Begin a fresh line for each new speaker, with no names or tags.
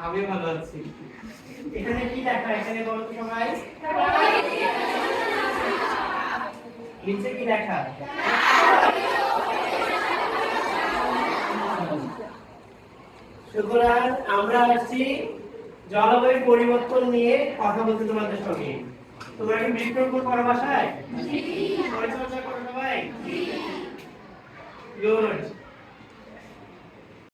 আমিও ভালো আছি।
এখানে কি লেখা? এখানে বলো তো সবাই। নিচে কি লেখা? সুতরাং আমরা আসছি জলবায়ু পরিবর্তন নিয়ে কথা বলতে তোমাদের সঙ্গে। তোমরা কি বৃক্ষরোপণ করো বাসায়? পরিচর্যা করো সবাই? গুড।